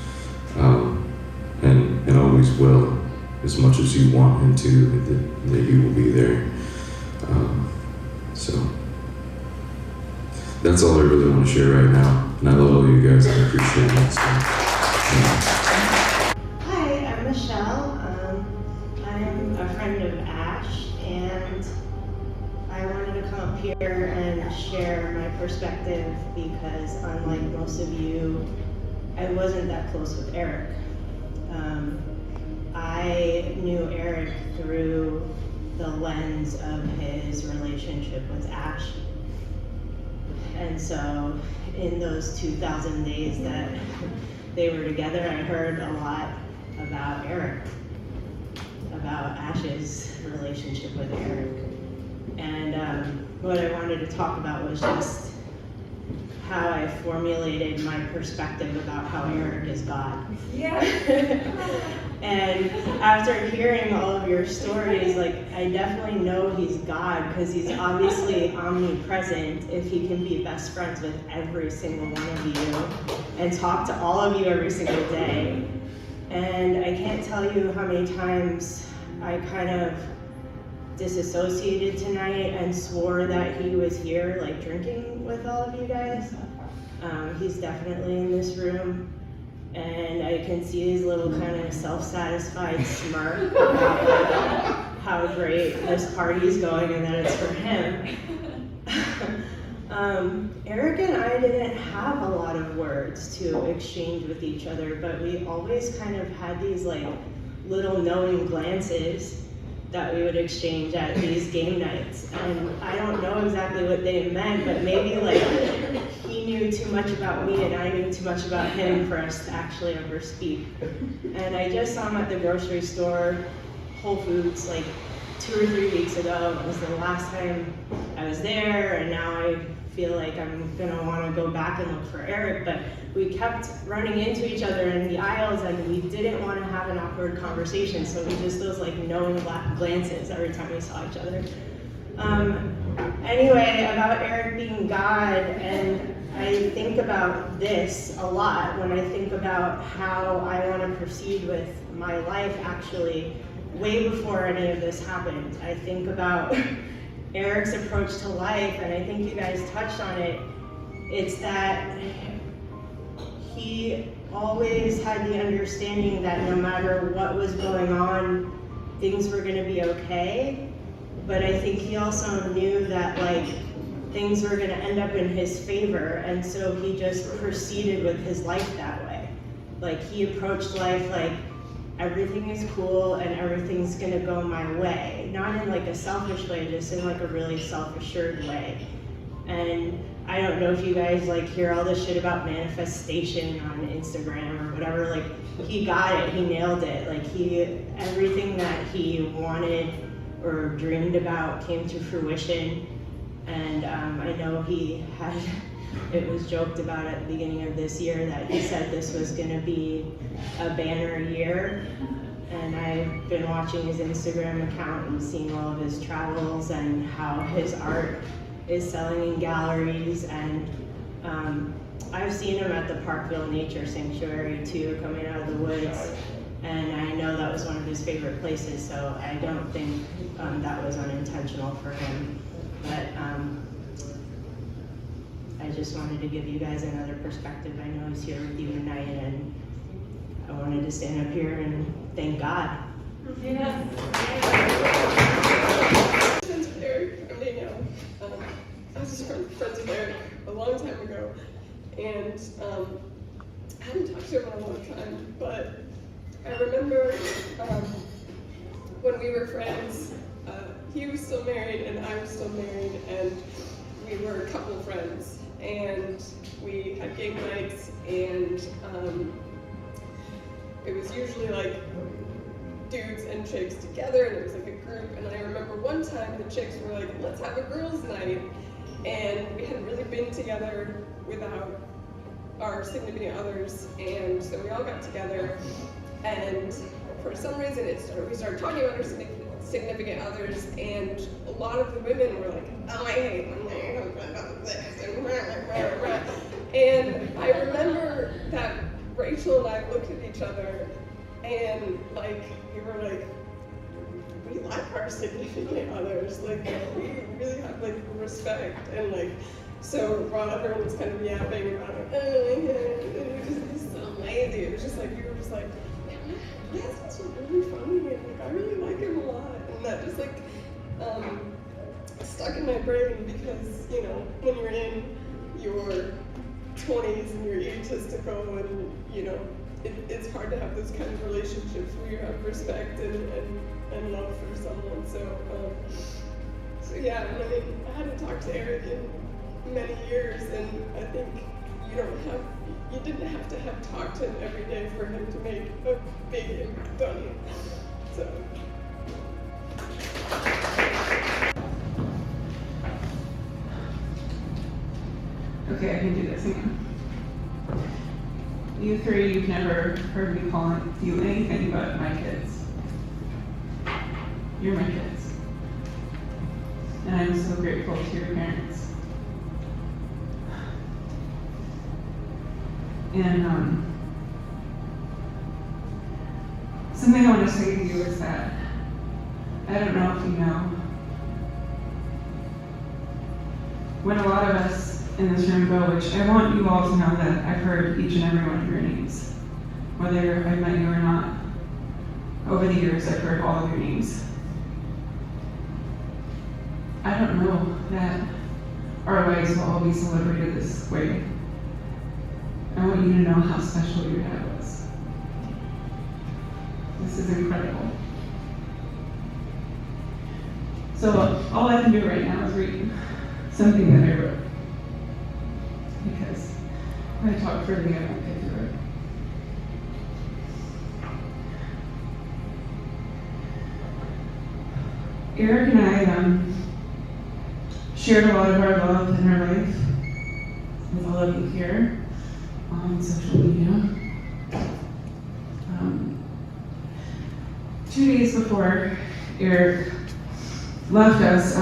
and always will, as much as you want him to, that he will be there. So that's all I really want to share right now, and I love all you guys, and I appreciate it. So, Hi, I'm Michelle. I'm a friend of Ash, and I wanted to come up here and share my perspective because, unlike most of you, I wasn't that close with Eric. I knew Eric through the lens of his relationship with Ash. And so in those 2,000 days that they were together, I heard a lot about Eric, about Ash's relationship with Eric. And what I wanted to talk about was just how I formulated my perspective about how Eric is God. Yeah. And after hearing all of your stories, like, I definitely know he's God because he's obviously omnipresent if he can be best friends with every single one of you and talk to all of you every single day. And I can't tell you how many times I kind of disassociated tonight and swore that he was here, like, drinking with all of you guys. He's definitely in this room. And I can see his little kind of self-satisfied smirk about how great this party's going and that it's for him. Eric and I didn't have a lot of words to exchange with each other, but we always kind of had these like little knowing glances that we would exchange at these game nights. And I don't know exactly what they meant, but maybe like he knew too much about me and I knew too much about him for us to actually ever speak. And I just saw him at the grocery store, Whole Foods, like 2 or 3 weeks ago. It was the last time I was there, and now I feel like I'm gonna wanna go back and look for Eric, but we kept running into each other in the aisles and we didn't wanna have an awkward conversation, so we just those like knowing glances every time we saw each other. Anyway, about Eric being God, and I think about this a lot when I think about how I wanna proceed with my life actually, way before any of this happened. I think about Eric's approach to life, and I think you guys touched on it. It's that he always had the understanding that no matter what was going on, things were gonna be okay. But I think he also knew that like things were gonna end up in his favor, and so he just proceeded with his life that way. Like he approached life like, everything is cool and everything's gonna go my way. Not in like a selfish way, just in like a really self-assured way. And I don't know if you guys like hear all this shit about manifestation on Instagram or whatever, like he got it, he nailed it. Like everything that he wanted or dreamed about came to fruition. And I know it was joked about at the beginning of this year that he said this was gonna be a banner year. And I've been watching his Instagram account and seeing all of his travels and how his art is selling in galleries. And I've seen him at the Parkville Nature Sanctuary too, coming out of the woods. And I know that was one of his favorite places, so I don't think that was unintentional for him. But I just wanted to give you guys another perspective. I know he's here with you tonight, and I wanted to stand up here and thank God. Yeah. Friends with Eric, I'm Danielle. I was just friends with Eric a long time ago, and I hadn't talked to him in a long time, but I remember when we were friends, he was still married and I was still married, and we were a couple friends, and we had game nights, and it was usually like dudes and chicks together, and it was like a group. And I remember one time the chicks were like, let's have a girls' night, and we hadn't really been together without our significant others, and so we all got together, and for some reason we started talking about our significant others, and a lot of the women were like, oh, I hate when my husband does this, and rah, rah, rah. And I remember that Rachel and I looked at each other, and like we were like, we like our significant others, like we really have like respect, and like so while everyone was kind of yapping about it, it was just so lazy. It was just like we were just like, yes, that's really funny, and like I really like him a lot, and that just like stuck in my brain because you know when you're in your 20s and you're egotistical and you know it's hard to have those kind of relationships where you have respect and love for someone. So yeah, I mean I hadn't talked to Eric in many years, and I think you didn't have to have talked to him every day for him to make a big impact on you. So Okay, I can do this again. You three, you've never heard me call you anything but my kids. You're my kids. And I'm so grateful to your parents. And something I want to say to you is that I don't know if you know, when a lot of us in this room go, which I want you all to know that I've heard each and every one of your names, whether I've met you or not. Over the years, I've heard all of your names. I don't know that our lives will all be celebrated this way. I want you to know how special your dad was. This is incredible. So all I can do right now is read something that I wrote. Because when I talk further, I won't get through it. Eric and I shared a lot of our love in our life with all of you here on social media. 2 days before Eric left us,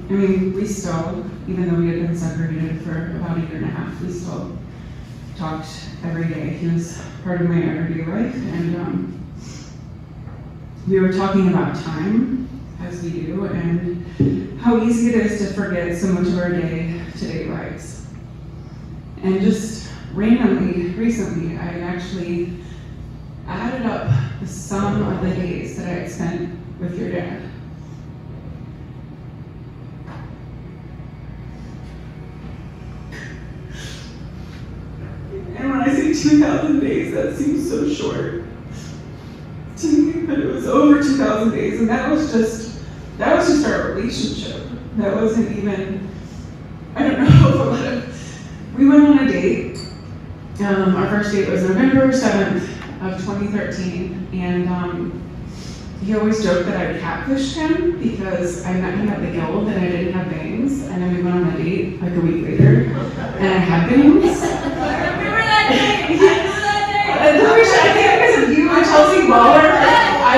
we still, even though we had been separated for about a year and a half, we still talked every day. He was part of my everyday life, and we were talking about time, as we do, and how easy it is to forget so much of our day-to-day lives. And just randomly, recently, I actually added up the sum of the days that I had spent with your dad. And when I say 2,000 days, that seems so short to me, but it was over 2,000 days, and that was just our relationship. That wasn't even, I don't know, we went on a date. Our first date was November 7th of 2013, and he always joked that I catfished him because I met him at the Guild and I didn't have bangs, and then we went on a date like a week later, and I had bangs. I remember that day. I remember that day. Lucretia, I think because of you and Chelsea Waller, I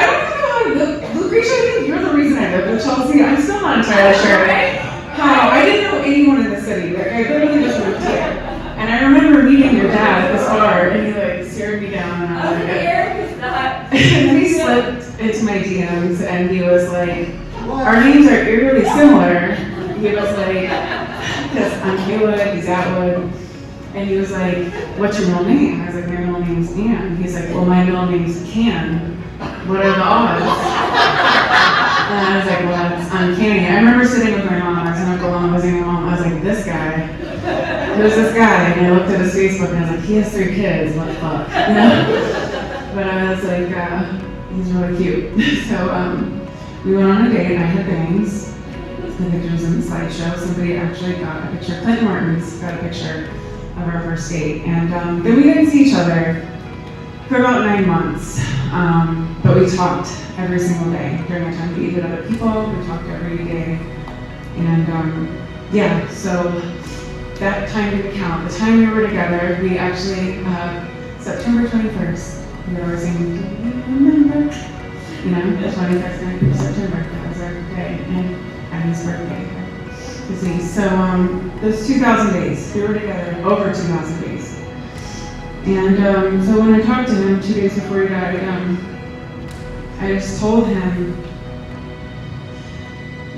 don't know. Lucretia, I think you're the reason I lived with Chelsea. I'm still not entirely sure how. I didn't know anyone in the city. Like, I literally just moved here. And I remember meeting your dad at this bar, and he like stared me down, and I was like, and then he slipped into my DMs, and he was like, our names are eerily similar. He was like, because I'm Kayla, he's Atwood. And he was like, what's your middle name? I was like, my middle name's Ann. He's like, well, my middle name's Can. What are the odds? And I was like, well, that's uncanny. I remember sitting with my mom. I was in Uncle Mom, visiting my mom. I was like, this guy. Who's this guy? And I looked at his Facebook and I was like, he has 3 kids. What the fuck? You know? But I was like, he's really cute. So we went on a date and I had bangs. The pictures in the slideshow. Somebody actually got a picture. Clint Martin's got a picture of our first date. And then we didn't see each other for about 9 months. But we talked every single day. During our time to eat with other people, we talked every day. And so that time didn't count. The time we were together, we actually, September 21st, we were saying, do you remember? You know, the 21st night of September, that was our day, and Abby's birthday. So those 2,000 days, we were together over 2,000 days. And so when I talked to him 2 days before he died, I just told him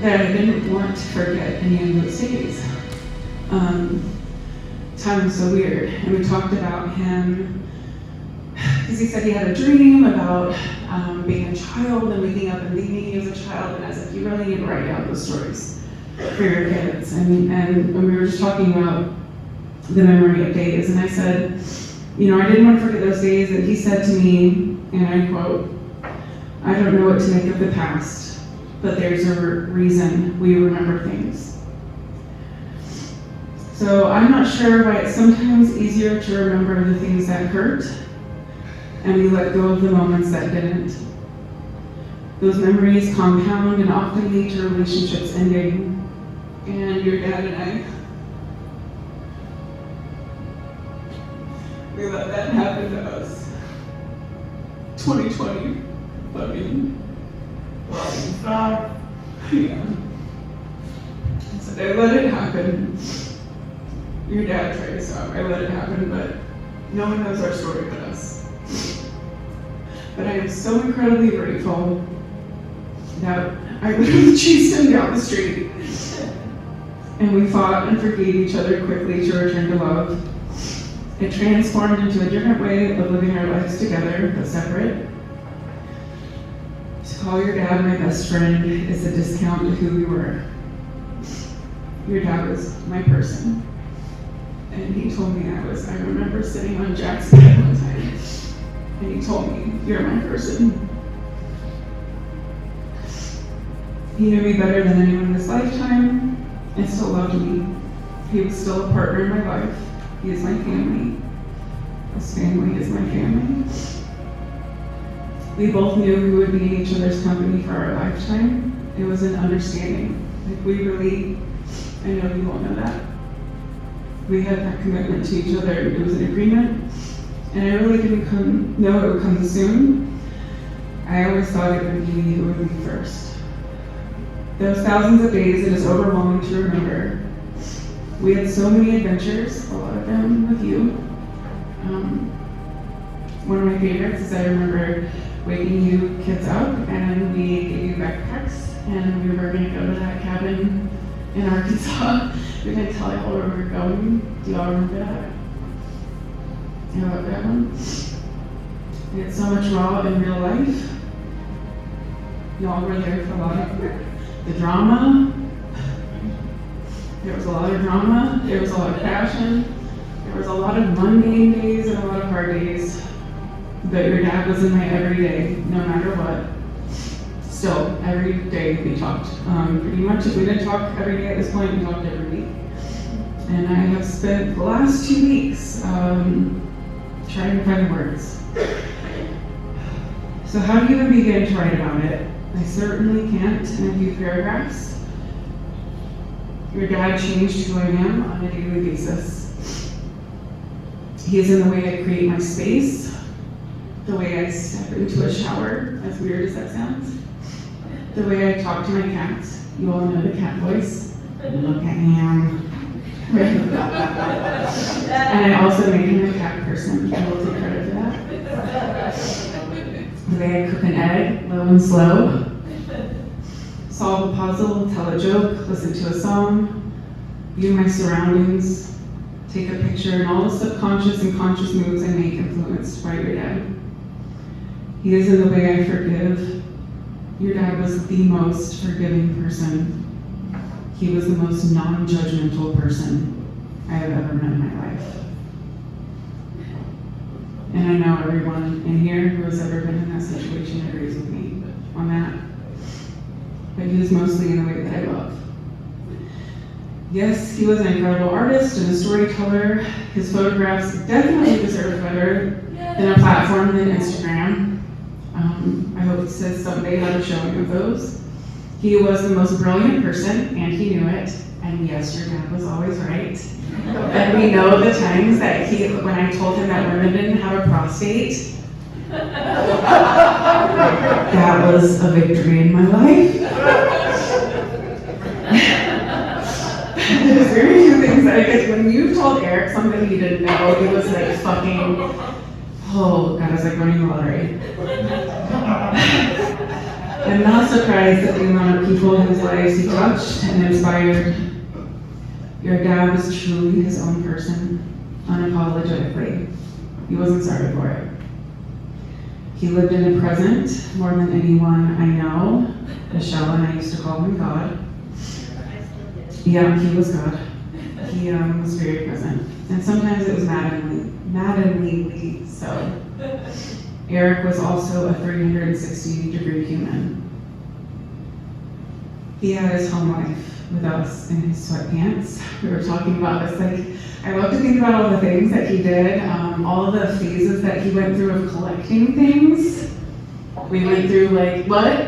that I didn't want to forget any of those days. Time was so weird, and we talked about him, because he said he had a dream about being a child and waking up and thinking he was a child, and I was like, you really need to write down those stories for your kids. And we were just talking about the memory of days, and I said, you know, I didn't want to forget those days, and he said to me, and I quote, I don't know what to make of the past, but there's a reason we remember things. So I'm not sure why it's sometimes easier to remember the things that hurt, and we let go of the moments that didn't. Those memories compound and often lead to relationships ending, And your dad and I, we let that happen to us. 2020, fucking, stop. Yeah. So I let it happen. Your dad tried to stop. I let it happen, but no one knows our story but us. But I am so incredibly grateful that I literally chased him down the street. And we fought and forgave each other quickly to return to love. It transformed into a different way of living our lives together, but separate. To call your dad my best friend is a discount to who we were. Your dad was my person. And he told me I remember sitting on Jack's bed one time, and he told me, "You're my person." He knew me better than anyone in his lifetime, and still loved me. He was still a partner in my life. He is my family. His family is my family. We both knew we would be in each other's company for our lifetime. It was an understanding. Like, we really, I know you all know that. We had that commitment to each other. It was an agreement, and I really didn't know it would come soon. I always thought it would be me who would be first. Those thousands of days, it is overwhelming to remember. We had so many adventures, a lot of them with you. One of my favorites is I remember waking you kids up, and we gave you backpacks, and we were gonna go to that cabin in Arkansas. We didn't tell y'all where we were going. Do y'all remember that? I love that one. We had so much raw in real life. Y'all were there for a lot of the drama. There was a lot of drama. There was a lot of passion. There was a lot of mundane days and a lot of hard days. But your dad was in my everyday, no matter what. Still, every day we talked. Pretty much, if we didn't talk every day at this point, we talked every week. And I have spent the last 2 weeks trying to find words. So how do you even begin to write about it? I certainly can't in a few paragraphs. Your dad changed who I am on a daily basis. He is in the way I create my space, the way I step into a shower, as weird as that sounds, the way I talk to my cat. You all know the cat voice. Look at him. And I also make him a cat person. I will take credit for that. The way I cook an egg, low and slow. Solve a puzzle, tell a joke, listen to a song, view my surroundings, take a picture, and all the subconscious and conscious moves I make influenced by your dad. He is in the way I forgive. Your dad was the most forgiving person. He was the most non-judgmental person I have ever met in my life. And I know everyone in here who has ever been in that situation agrees with me on that. But he was mostly in the way that I love. Yes, he was an incredible artist and a storyteller. His photographs definitely deserve better than a platform than Instagram. I hope he says someday how to show him those. He was the most brilliant person, and he knew it. And yes, your dad was always right. And we know the times that when I told him that women didn't have a prostate, that was a victory in my life. There's very few things that I guess when you told Eric something he didn't know, it was like fucking, oh God, I was like winning the lottery. I'm not surprised at the amount of people whose lives he touched and inspired. Your dad was truly his own person, unapologetically. He wasn't sorry for it. He lived in the present more than anyone I know. Michelle and I used to call him God. Yeah, he was God. He was very present. And sometimes it was maddeningly so. Eric was also a 360-degree human. He had his home life with us in his sweatpants. We were talking about this, like, I love to think about all the things that he did, all the phases that he went through of collecting things. We went through like, what?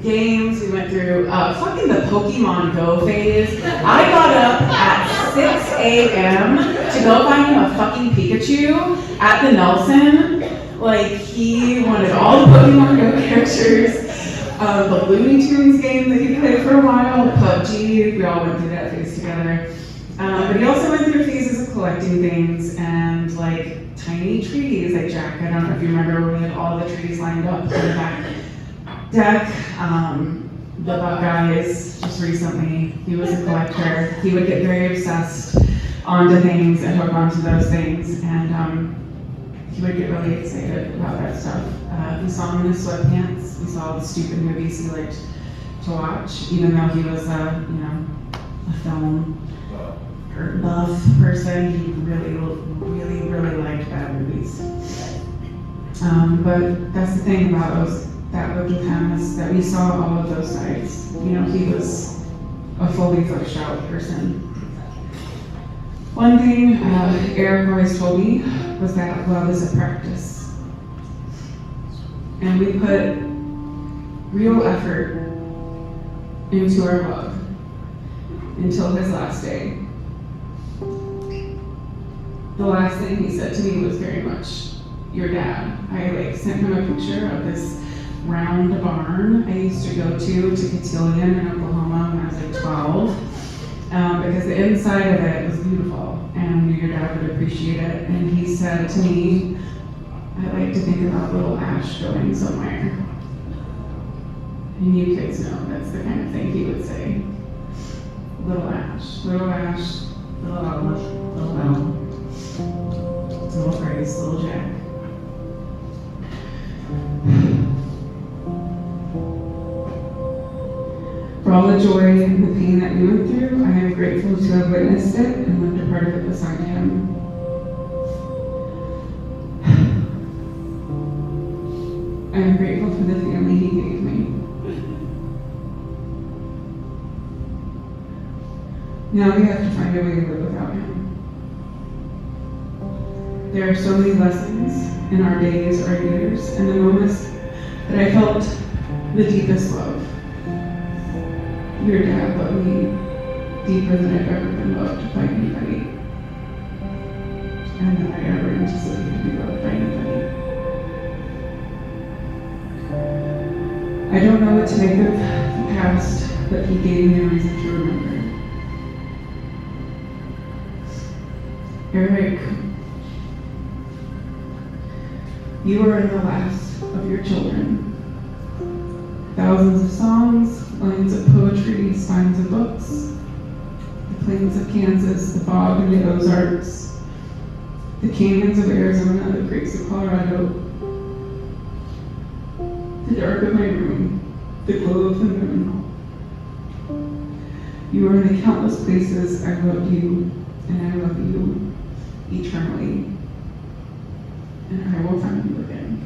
Games, we went through fucking the Pokemon Go phase. I got up at 6 a.m. to go find him a fucking Pikachu at the Nelson. Like, he wanted all the Pokemon Go characters. The Looney Tunes game that he played for a while, PUBG, we all went through that phase together. But he also went through phases of collecting things and like tiny trees, like Jack, I don't know if you remember when we had all the trees lined up in the back deck. The Buckeyes, just recently, he was a collector. He would get very obsessed onto things and hook onto those things, and he would get really excited about that stuff. We saw him in his sweatpants. We saw all the stupid movies he liked to watch, even though he was a film buff person. He really liked bad movies. But that's the thing about us that lived with him, is that we saw all of those sides. You know, he was a fully fleshed out person. One thing Eric always told me was that love is a practice. And we put real effort into our love until his last day. The last thing he said to me was very much, "Your dad." I sent him a picture of this round barn I used to go to Cotillion in Oklahoma when I was like 12. Because the inside of it was beautiful, and I knew your dad would appreciate it. And he said to me, "I like to think about little Ash going somewhere." And you kids know that's the kind of thing he would say. Little Ash, little Ash, little Alma, little Al, little Grace, little Jack. For all the joy and the pain that we went through, I am grateful to have witnessed it and lived a part of it beside him. I am grateful for the family he gave me. Now we have to find a way to live without him. There are so many lessons in our days, our years, and the moments that I felt the deepest love. Your dad loved me deeper than I've ever been loved by anybody, and than I ever anticipated to be loved by anybody. I don't know what to make of the past, but he gave me a reason to remember. Eric, you are in the last of your children. Thousands of songs, lines of poetry, spines of books, the plains of Kansas, the fog in the Ozarks, the canyons of Arizona, the creeks of Colorado, the dark of my room, the glow of the moon. You are in the countless places I loved you, and I love you eternally, and I will find you again.